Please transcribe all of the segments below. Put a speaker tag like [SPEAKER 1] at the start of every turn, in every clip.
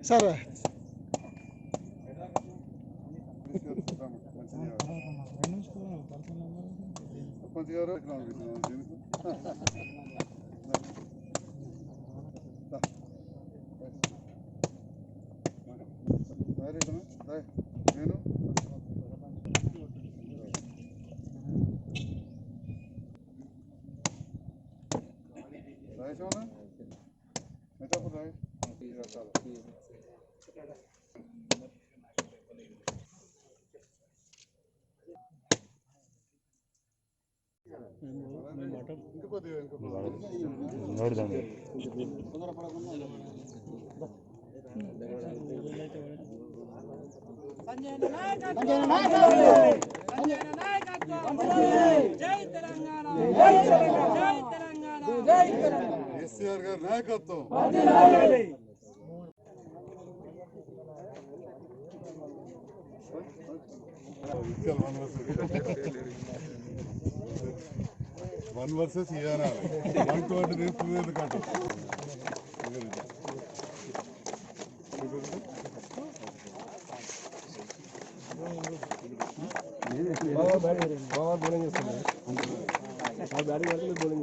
[SPEAKER 1] సరే నేను రాయసమన్నా మెతాపూర్ రాయ కేసీఆర్ గారి నాయకత్వం. వన్ వర్సెస్ ఇవ్వాలి 120 తీసుకునేది కట్టు. బౌలింగ్ చేస్తున్నారు బౌలింగ్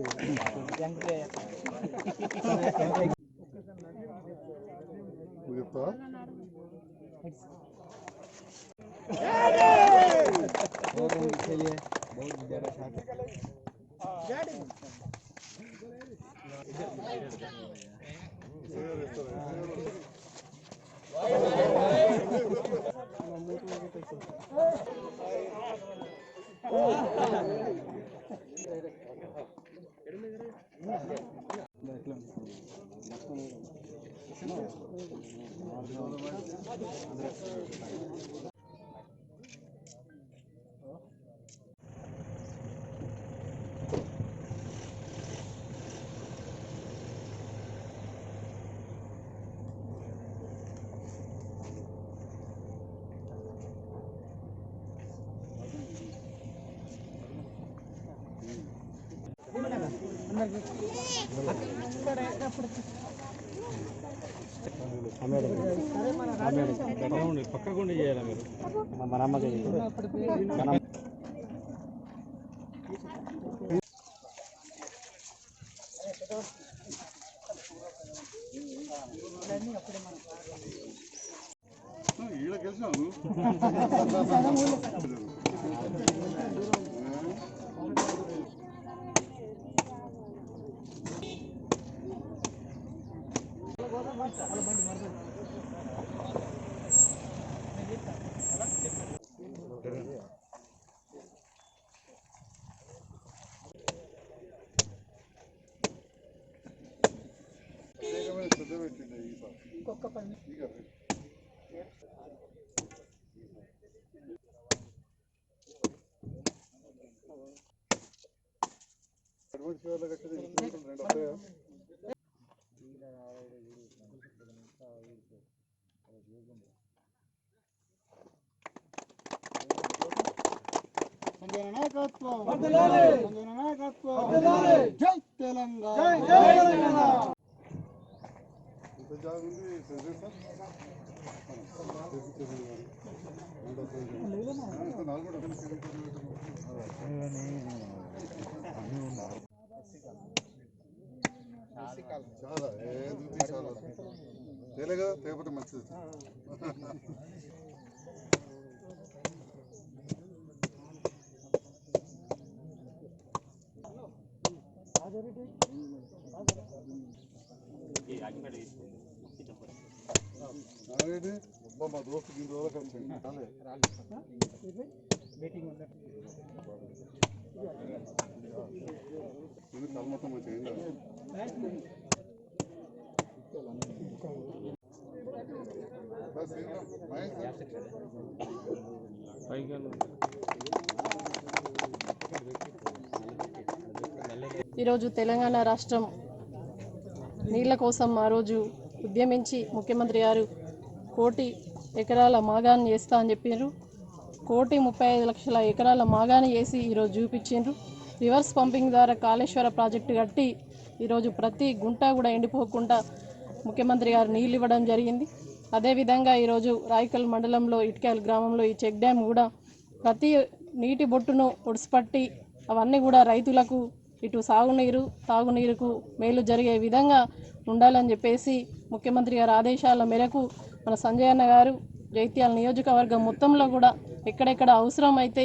[SPEAKER 1] చెప్తా बहुत ज्यादा शॉट పక్కకుండా చేయాలి మీరు మన అమ్మకి ఈడ గెలిచినావు ఇంకొక పని నాయకత్వం జై తెలంగాణ. చాలా తేలేగా తేకపోతే మంచిది. మా దోస్తు దీని రోజులు కలిసి మొత్తం మంచిగా
[SPEAKER 2] ఈరోజు తెలంగాణ రాష్ట్రం నీళ్ల కోసం ఆ రోజు ఉద్యమించి ముఖ్యమంత్రి గారు 1,00,00,000 ఎకరాల మాగాన్ని చేస్తా అని చెప్పారు. 1,35,00,000 ఎకరాల మాగాని వేసి ఈరోజు చూపించిండ్రు. రివర్స్ పంపింగ్ ద్వారా కాళేశ్వర ప్రాజెక్టు కట్టి ఈరోజు ప్రతి గుంట కూడా ఎండిపోకుండా ముఖ్యమంత్రి గారు నీళ్ళు ఇవ్వడం జరిగింది. అదేవిధంగా ఈరోజు రాయకల్ మండలంలో ఇటుకాయల గ్రామంలో ఈ చెక్ డ్యామ్ కూడా ప్రతి నీటి బొట్టును ఒడిసిపట్టి అవన్నీ కూడా రైతులకు ఇటు సాగునీరు తాగునీరుకు మేలు జరిగే విధంగా ఉండాలని చెప్పేసి ముఖ్యమంత్రి గారి ఆదేశాల మేరకు మన సంజయ్ అన్న గారు జైత్యాల నియోజకవర్గం మొత్తంలో కూడా ఎక్కడెక్కడ అవసరం అయితే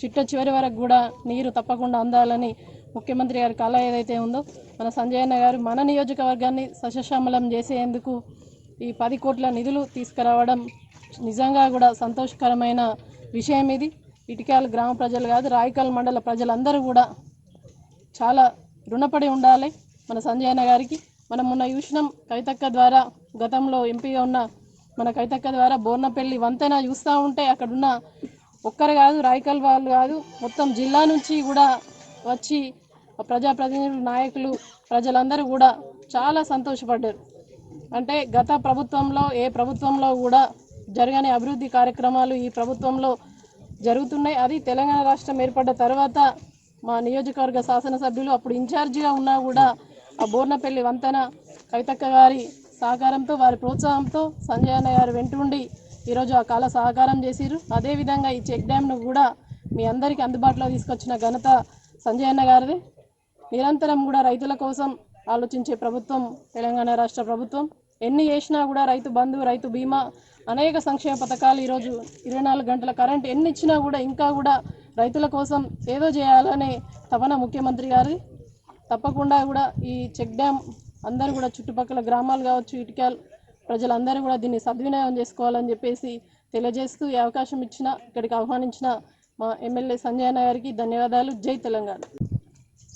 [SPEAKER 2] చిట్ట చివరి వరకు కూడా నీరు తప్పకుండా అందాలని ముఖ్యమంత్రి గారి కళ ఏదైతే ఉందో మన సంజయ్ అన్న గారు మన నియోజకవర్గాన్ని సస్యశ్యామలం చేసేందుకు ఈ 10 కోట్ల నిధులు తీసుకురావడం నిజంగా కూడా సంతోషకరమైన విషయం. ఇది ఇటుకాల గ్రామ ప్రజలు కాదు, రాయకల్ మండల ప్రజలందరూ కూడా చాలా రుణపడి ఉండాలి మన సంజయ్ అన్న గారికి. మనం మొన్న చూసినాం కవితక్క ద్వారా, గతంలో ఎంపీగా ఉన్న మన కవితక్క ద్వారా బోర్నపల్లి వంతెన చూస్తూ ఉంటే అక్కడున్న ఒక్కరు కాదు, రాయకల్ వాళ్ళు కాదు, మొత్తం జిల్లా నుంచి కూడా వచ్చి ప్రజాప్రతినిధులు, నాయకులు, ప్రజలందరూ కూడా చాలా సంతోషపడ్డారు. అంటే గత ప్రభుత్వంలో ఏ ప్రభుత్వంలో కూడా జరగని అభివృద్ధి కార్యక్రమాలు ఈ ప్రభుత్వంలో జరుగుతున్నాయి. అది తెలంగాణ రాష్ట్రం ఏర్పడ్డ తర్వాత మా నియోజకవర్గ శాసనసభ్యులు అప్పుడు ఇన్ఛార్జిగా ఉన్నా కూడా ఆ బోర్నపల్లి వంతెన కవితక్క గారి సహకారంతో, వారి ప్రోత్సాహంతో సంజయ్ అన్న గారు వెంటుండి ఈరోజు ఆ కాల సహకారం చేసిరు. అదేవిధంగా ఈ చెక్ డ్యామ్ను కూడా మీ అందరికీ అందుబాటులో తీసుకొచ్చిన ఘనత సంజయ్ అన్న గారిది. నిరంతరం కూడా రైతుల కోసం ఆలోచించే ప్రభుత్వం తెలంగాణ రాష్ట్ర ప్రభుత్వం. ఎన్ని చేసినా కూడా రైతు బంధు, రైతు బీమా, అనేక సంక్షేమ పథకాలు, ఈరోజు 24 గంటల కరెంట్ ఎన్ని ఇచ్చినా కూడా ఇంకా కూడా రైతుల కోసం ఏదో చేయాలనే తపన ముఖ్యమంత్రి గారి. తప్పకుండా కూడా ఈ చెక్ డ్యామ్ అందరూ కూడా చుట్టుపక్కల గ్రామాలు కావచ్చు, ఇటుకాల ప్రజలందరూ కూడా దీన్ని సద్వినియోగం చేసుకోవాలని చెప్పేసి తెలియజేస్తూ ఈ అవకాశం ఇచ్చిన, ఇక్కడికి ఆహ్వానించిన మా ఎమ్మెల్యే సంజయ్ అన్న గారికి ధన్యవాదాలు. జై తెలంగాణ.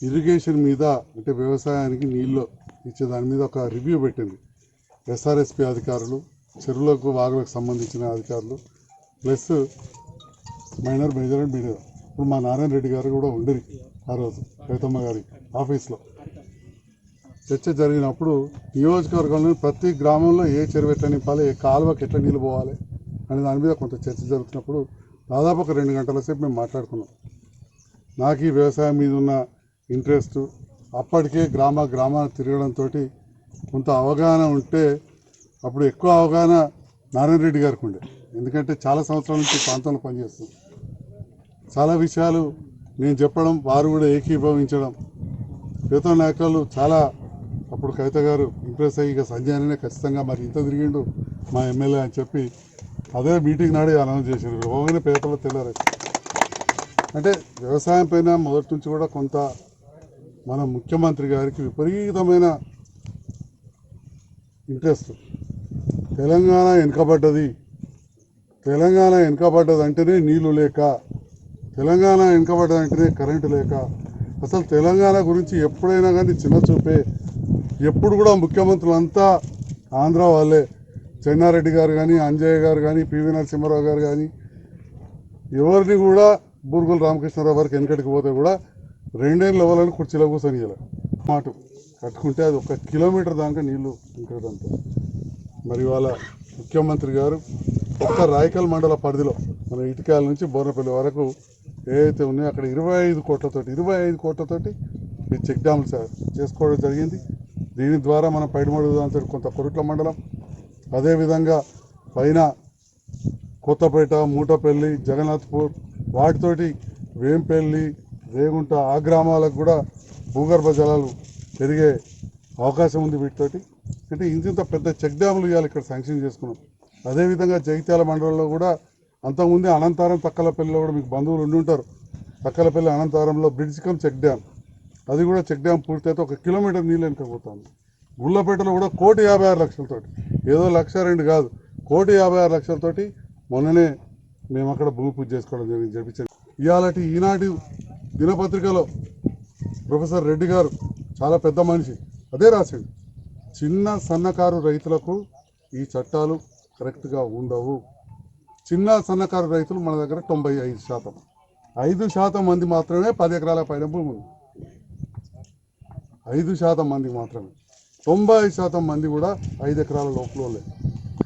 [SPEAKER 1] ఇరిగేషన్ మీద అంటే వ్యవసాయానికి నీళ్ళు ఇచ్చే దాని మీద ఒక రివ్యూ పెట్టింది ఎస్ఆర్ఎస్పి అధికారులు, చెరువులకు వాగులకు సంబంధించిన అధికారులు, ప్లస్ మైనర్, మేజర్ అండ్ మీడియర్. ఇప్పుడు మా నారాయణ రెడ్డి గారు కూడా ఉండేది ఆ రోజు కవితమ్మ గారి ఆఫీస్లో. చర్చ జరిగినప్పుడు నియోజకవర్గంలో ప్రతి గ్రామంలో ఏ చెరువు ఎట్లా నింపాలి, ఏ కాలువకి ఎట్లా నీళ్ళు పోవాలి అనే దాని మీద కొంత చర్చ జరుగుతున్నప్పుడు దాదాపు ఒక 2 గంటల సేపు మేము మాట్లాడుకున్నాం. నాకు ఈ వ్యవసాయం మీద ఉన్న ఇంట్రెస్ట్ అప్పటికే గ్రామాన్ని తిరగడంతో కొంత అవగాహన ఉంటే, అప్పుడు ఎక్కువ అవగాహన నారాయణ రెడ్డి గారికి ఉండే, ఎందుకంటే చాలా సంవత్సరాల నుంచి ప్రాంతంలో పనిచేస్తుంది. చాలా విషయాలు నేను చెప్పడం, వారు కూడా ఏకీభవించడం, యువత నాయకులు చాలా అప్పుడు కవిత గారు ఇంప్రెస్ అయ్యి ఇక సంజయ్ అనే ఖచ్చితంగా మరి ఇంత తిరిగిండు మా ఎమ్మెల్యే అని చెప్పి అదే మీటింగ్ నాడే అనౌన్స్ చేశారు. ఓగానే పేపర్లో తెల్లారు. అంటే వ్యవసాయం పైన మొదటి నుంచి కూడా కొంత మన ముఖ్యమంత్రి గారికి విపరీతమైన ఇంట్రెస్ట్. తెలంగాణ వెనుకబడ్డది అంటేనే నీళ్లు లేక, తెలంగాణ వెనుకబడ్డది అంటేనే కరెంటు లేక, అసలు తెలంగాణ గురించి ఎప్పుడైనా కానీ చిన్న చూపే. ఎప్పుడు కూడా ముఖ్యమంత్రులు అంతా ఆంధ్ర వాళ్ళే. చెన్నారెడ్డి గారు కానీ, అంజయ్య గారు కానీ, పివి నరసింహారావు గారు కానీ, ఎవరిని కూడా బూర్గుల రామకృష్ణారావు గారికి వెనకటికి పోతే కూడా 2 ఏళ్ళు అవ్వాలని కుర్చీలో కూర్చొని మాట కట్టుకుంటే అది 1 కిలోమీటర్ దాకా నీళ్లు ఉంటుందంతా. మరి వాళ్ళ ముఖ్యమంత్రి గారు ఒక్క రాయకల్ మండల పరిధిలో మన ఇటుకాల నుంచి బోర్నపల్లి వరకు ఏదైతే ఉన్నాయో అక్కడ 25 కోట్లతోటి ఈ చెక్ డ్యాములు చేసుకోవడం జరిగింది. దీని ద్వారా మనం పైడిమడుగు దాంతో కొంత కొరుట్ల మండలం, అదేవిధంగా పైన కొత్తపేట, మూటపల్లి, జగన్నాథ్పూర్, వాటితోటి వేంపల్లి, రేగుంట, ఆ గ్రామాలకు కూడా భూగర్భ జలాలు పెరిగే అవకాశం ఉంది వీటితోటి. అంటే ఇంత పెద్ద చెక్ డ్యాములు ఇవాళ ఇక్కడ శాంక్షన్ చేసుకున్నాం. అదేవిధంగా జగిత్యాల మండలంలో కూడా అంతకుముందే అనంతారం, తక్కలపల్లిలో కూడా మీకు బంధువులు ఉండి ఉంటారు. తక్కలపల్లి అనంతారంలో బ్రిడ్జ్ కమ్ చెక్ డ్యామ్, అది కూడా చెక్ డ్యామ్ పూర్తయితే 1 కిలోమీటర్ నీళ్ళు వెనుకపోతుంది. గుళ్ళపేటలో కూడా 1,56,00,000 ఏదో 1,02,000 కాదు, 1,56,00,000 మొన్ననే మేము అక్కడ భూమి పూజ చేసుకోవడం జరిగింది చెప్పించండి. ఇవాళటి ఈనాటి దినపత్రికలో ప్రొఫెసర్ రెడ్డి గారు చాలా పెద్ద మనిషి అదే రాసిండు, చిన్న సన్నకారు రైతులకు ఈ చట్టాలు కరెక్ట్గా ఉండవు. చిన్న సన్నకారు రైతులు మన దగ్గర 95%, 5% మంది మాత్రమే 10 ఎకరాల పైన భూమి ఉంది. 5% మంది మాత్రమే, 90% మంది కూడా 5 ఎకరాల లోపల లేదు.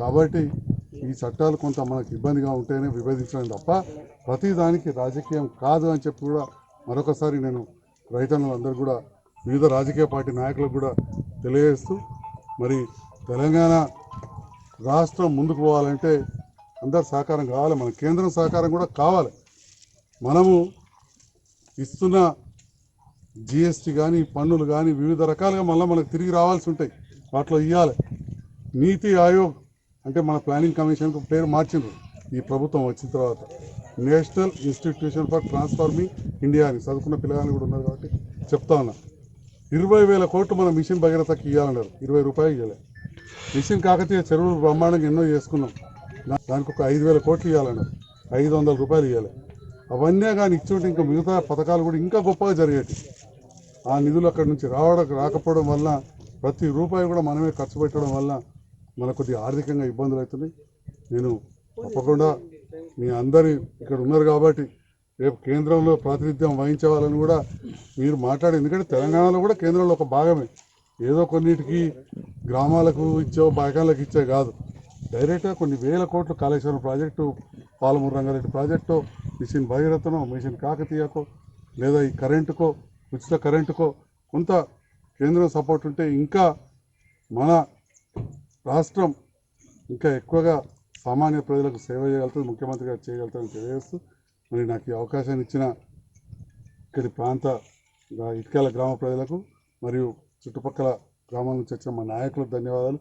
[SPEAKER 1] కాబట్టి ఈ చట్టాలు కొంత మనకు ఇబ్బందిగా ఉంటేనే విభేదించడం తప్ప ప్రతి దానికి రాజకీయం కాదు అని చెప్పి కూడా మరొకసారి నేను రైతన్నులందరూ కూడా వివిధ రాజకీయ పార్టీ నాయకులకు కూడా తెలియజేస్తూ మరి తెలంగాణ రాష్ట్రం ముందుకు పోవాలంటే అందరు సహకారం కావాలి, మన కేంద్రం సహకారం కూడా కావాలి. మనము ఇస్తున్న జిఎస్టీ కానీ పన్నులు కానీ వివిధ రకాలుగా మళ్ళీ మనకు తిరిగి రావాల్సి ఉంటాయి, వాటిలో ఇవ్వాలి. నీతి ఆయోగ్ అంటే మన ప్లానింగ్ కమిషన్కు పేరు మార్చిండ్రు ఈ ప్రభుత్వం వచ్చిన తర్వాత. National institution for transforming India అని చదువుకున్న పిల్లగాని కూడా ఉన్నారు కాబట్టి చెప్తా ఉన్నా. 20,000 కోట్లు మన మిషన్ భగీరథకి ఇవ్వాలన్నారు, 20 రూపాయలు ఇవ్వలే. మిషన్ కాకతీయ చెరువులు బ్రహ్మాండంగా ఎన్నో చేసుకున్నాం, దానికి ఒక 5,000 కోట్లు ఇవ్వాలన్నారు, 500 రూపాయలు ఇవ్వాలి. అవన్నీ కానీ ఇచ్చుంటే ఇంకా మిగతా పథకాలు కూడా ఇంకా గొప్పగా జరిగేవి. ఆ నిధులు అక్కడి నుంచి రాకపోవడం వల్ల ప్రతి రూపాయి కూడా మనమే ఖర్చు పెట్టడం వల్ల మనకు కొద్దిగా ఆర్థికంగా ఇబ్బందులు అవుతున్నాయి. నేను తప్పకుండా మీ అందరి ఇక్కడ ఉన్నారు కాబట్టి రేపు కేంద్రంలో ప్రాతినిధ్యం వహించే వాళ్ళని కూడా మీరు మాట్లాడి, ఎందుకంటే తెలంగాణలో కూడా కేంద్రంలో ఒక భాగమే, ఏదో కొన్నిటికి గ్రామాలకు ఇచ్చో బాగాలకు ఇచ్చే కాదు, డైరెక్ట్గా కొన్ని వేల కోట్లు Kaleshwaram project, Palamuru Rangareddy project, mission భగీరథనో మిషన్ కాకతీయకో లేదా ఈ కరెంటుకో ఉచిత కరెంటుకో కొంత కేంద్రం సపోర్ట్ ఉంటే ఇంకా మన రాష్ట్రం ఇంకా ఎక్కువగా సామాన్య ప్రజలకు సేవ చేయగలుగుతుంది, ముఖ్యమంత్రి గారు చేయగలుగుతారని తెలియజేస్తూ మరి నాకు ఈ అవకాశాన్ని ఇచ్చిన ఇక్కడి ప్రాంత ఇటుకాల గ్రామ ప్రజలకు మరియు చుట్టుపక్కల గ్రామాల నుంచి వచ్చిన మా నాయకులకు ధన్యవాదాలు.